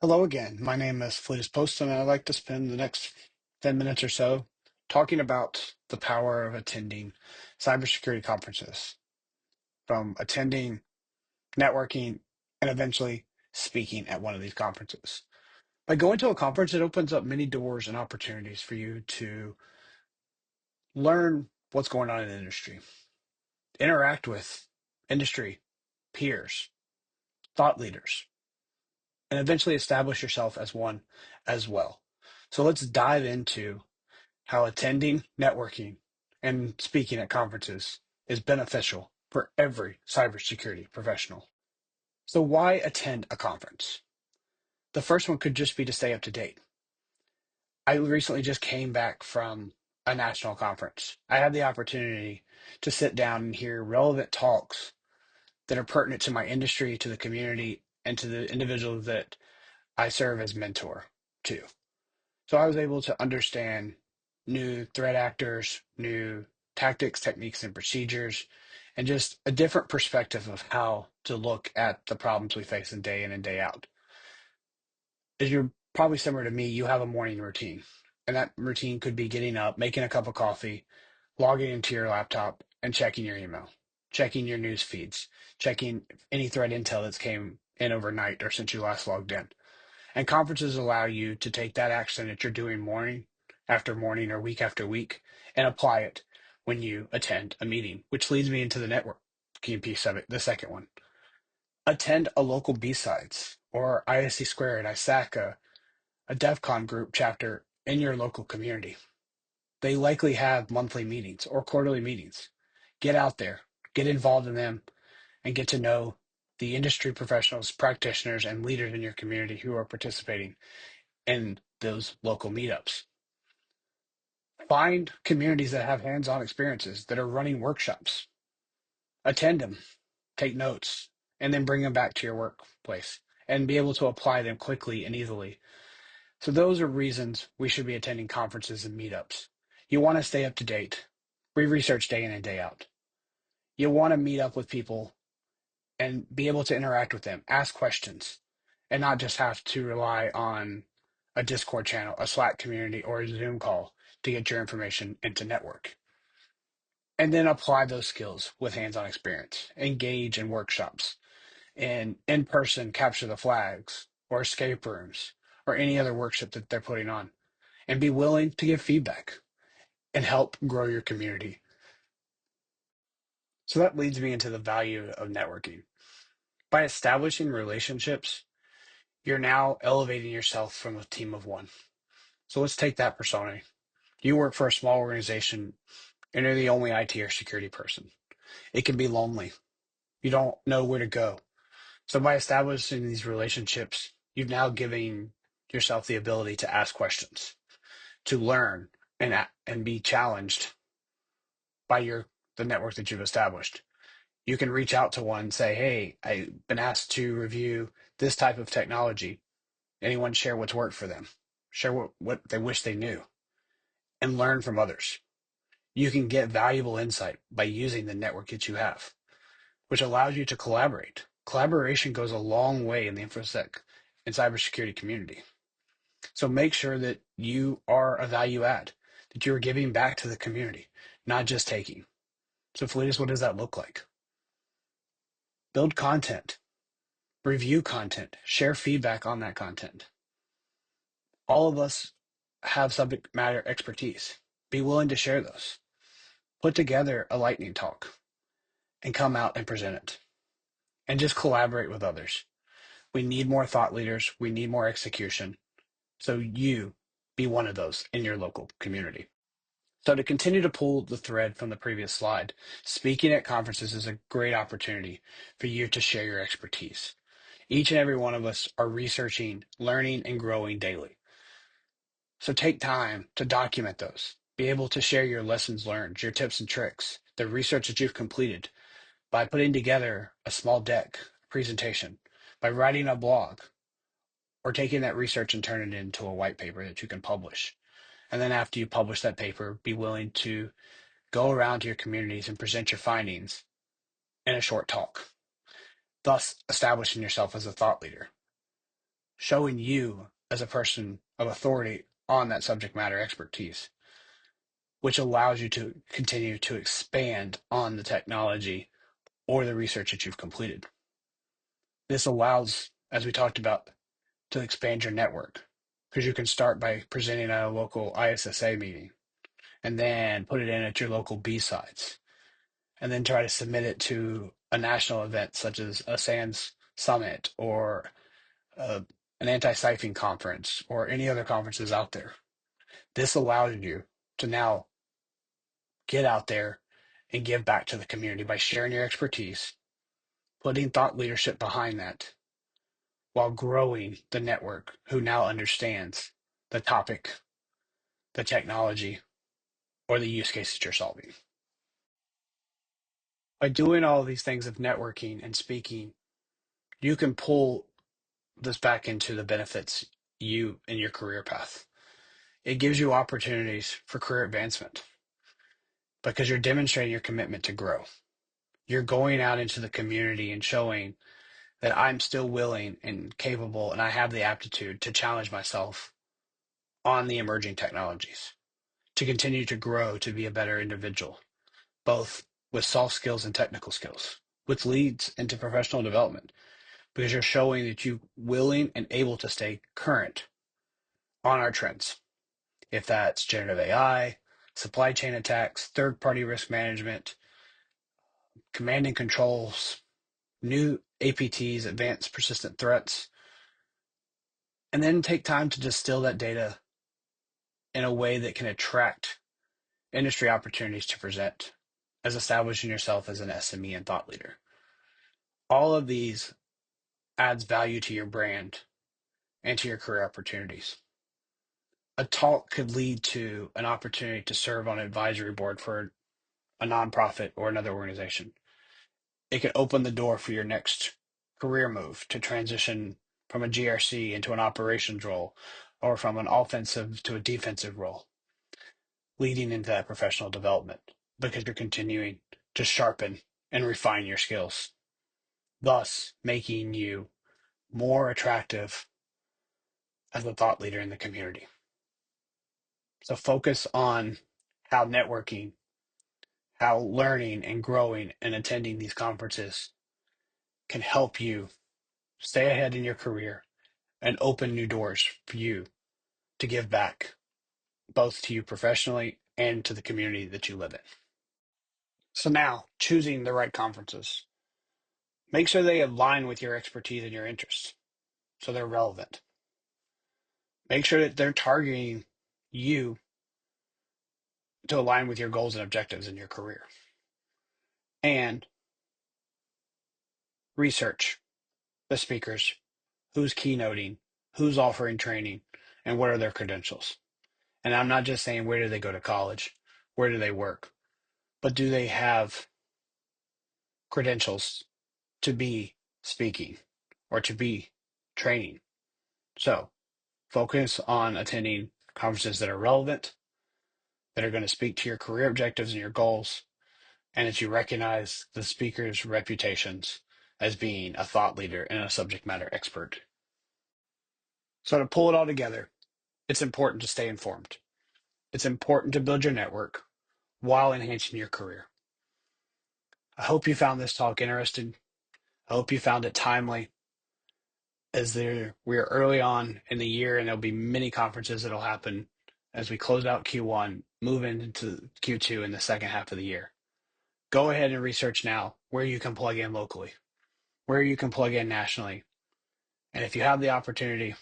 Hello again. My name is Fleetus Poston, and I'd like to spend the next 10 minutes or so talking about the power of attending cybersecurity conferences, from attending, networking, and eventually speaking at one of these conferences. By going to a conference, it opens up many doors and opportunities for you to learn what's going on in the industry, interact with industry peers, thought leaders, and eventually establish yourself as one as well. So let's dive into how attending, networking, and speaking at conferences is beneficial for every cybersecurity professional. So, why attend a conference? The first one could just be to stay up to date. I recently just came back from a national conference. I had the opportunity to sit down and hear relevant talks that are pertinent to my industry, to the community, and to the individuals that I serve as mentor to. So I was able to understand new threat actors, new tactics, techniques, and procedures, and just a different perspective of how to look at the problems we face in and day out. As you're probably similar to me, you have a morning routine, and that routine could be getting up, making a cup of coffee, logging into your laptop, and checking your email, checking your news feeds, checking any threat intel that's came in overnight or since you last logged in. And conferences allow you to take that action that you're doing morning after morning or week after week and apply it when you attend a meeting, which leads me into the networking piece of it, the second one. Attend a local B-Sides or ISC Squared, ISACA, a DEF CON group chapter in your local community. They likely have monthly meetings or quarterly meetings. Get out there, get involved in them, and get to know the industry professionals, practitioners, and leaders in your community who are participating in those local meetups. Find communities that have hands-on experiences that are running workshops. Attend them, take notes, and then bring them back to your workplace and be able to apply them quickly and easily. So those are reasons we should be attending conferences and meetups. You want to stay up to date. We research day in and day out. You want to meet up with people and be able to interact with them, ask questions, and not just have to rely on a Discord channel, a Slack community, or a Zoom call to get your information into network. And then apply those skills with hands-on experience. Engage in workshops and in-person capture the flags or escape rooms or any other workshop that they're putting on. And be willing to give feedback and help grow your community. So that leads me into the value of networking. By establishing relationships, you're now elevating yourself from a team of one. So let's take that persona. You work for a small organization and you're the only IT or security person. It can be lonely. You don't know where to go. So by establishing these relationships, you've now given yourself the ability to ask questions, to learn and be challenged by the network that you've established. You can reach out to one and say, "Hey, I've been asked to review this type of technology. Anyone share what's worked for them? Share what they wish they knew and learn from others." You can get valuable insight by using the network that you have, which allows you to collaborate. Collaboration goes a long way in the InfoSec and cybersecurity community. So make sure that you are a value add, that you're giving back to the community, not just taking. So Felitus, what does that look like? Build content, review content, share feedback on that content. All of us have subject matter expertise. Be willing to share those. Put together a lightning talk and come out and present it. And just collaborate with others. We need more thought leaders. We need more execution. So you be one of those in your local community. So to continue to pull the thread from the previous slide, speaking at conferences is a great opportunity for you to share your expertise. Each and every one of us are researching, learning, and growing daily. So take time to document those. Be able to share your lessons learned, your tips and tricks, the research that you've completed by putting together a small deck, presentation, by writing a blog, or taking that research and turn it into a white paper that you can publish. And then after you publish that paper, be willing to go around to your communities and present your findings in a short talk, thus establishing yourself as a thought leader. showing you as a person of authority on that subject matter expertise, which allows you to continue to expand on the technology or the research that you've completed. This allows, as we talked about, to expand your network because you can start by presenting at a local ISSA meeting and then put it in at your local B-sides and then try to submit it to a national event such as a SANS summit or uh, an anti-siphoning conference or any other conferences out there. This allows you to now get out there and give back to the community by sharing your expertise, putting thought leadership behind that, while growing the network who now understands the topic, the technology, or the use case that you're solving. By doing all of these things of networking and speaking, you can pull this back into the benefits you in your career path. It gives you opportunities for career advancement because you're demonstrating your commitment to grow. You're going out into the community and showing that I'm still willing and capable and I have the aptitude to challenge myself on the emerging technologies, to continue to grow, to be a better individual, both with soft skills and technical skills, which leads into professional development because you're showing that you're willing and able to stay current on our trends. If that's generative AI, supply chain attacks, third-party risk management, command and controls, new APTs, advanced persistent threats, and then take time to distill that data in a way that can attract industry opportunities to present as establishing yourself as an SME and thought leader. All of these adds value to your brand and to your career opportunities. A talk could lead to an opportunity to serve on an advisory board for a nonprofit or another organization. It could open the door for your next career move to transition from a GRC into an operations role or from an offensive to a defensive role, leading into that professional development because you're continuing to sharpen and refine your skills, thus making you more attractive as a thought leader in the community. So focus on how networking, how learning and growing and attending these conferences can help you stay ahead in your career and open new doors for you to give back, both to you professionally and to the community that you live in. So now, choosing the right conferences. Make sure they align with your expertise and your interests so they're relevant. Make sure that they're targeting you to align with your goals and objectives in your career. And research the speakers, who's keynoting, who's offering training, and what are their credentials. And I'm not just saying where do they go to college, where do they work, but do they have credentials to be speaking or to be training. So focus on attending conferences that are relevant, that are going to speak to your career objectives and your goals, and that you recognize the speaker's reputations as being a thought leader and a subject matter expert. So to pull it all together, it's important to stay informed. It's important to build your network while enhancing your career. I hope you found this talk interesting. I hope you found it timely as we are early on in the year and there'll be many conferences that'll happen as we close out Q1, move into Q2 in the second half of the year. Go ahead and research now where you can plug in locally, where you can plug in nationally. And if you have the opportunity,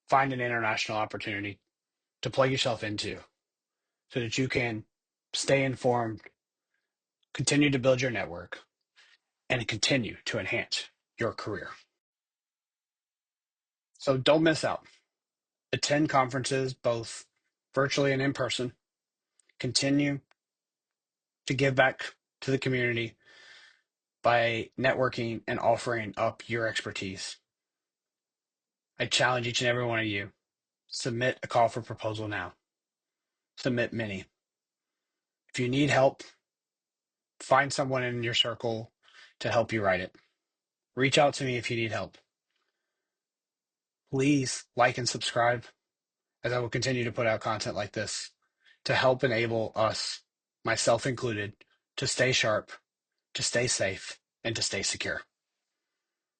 find an international opportunity to plug yourself into so that you can stay informed, continue to build your network, and continue to enhance your career. So don't miss out. Attend conferences, both virtually and in person. Continue to give back to the community by networking and offering up your expertise. I challenge each and every one of you, submit a call for proposal now. Submit many. If you need help, find someone in your circle to help you write it. Reach out to me if you need help. Please like and subscribe, as I will continue to put out content like this to help enable us, myself included, to stay sharp, to stay safe, and to stay secure.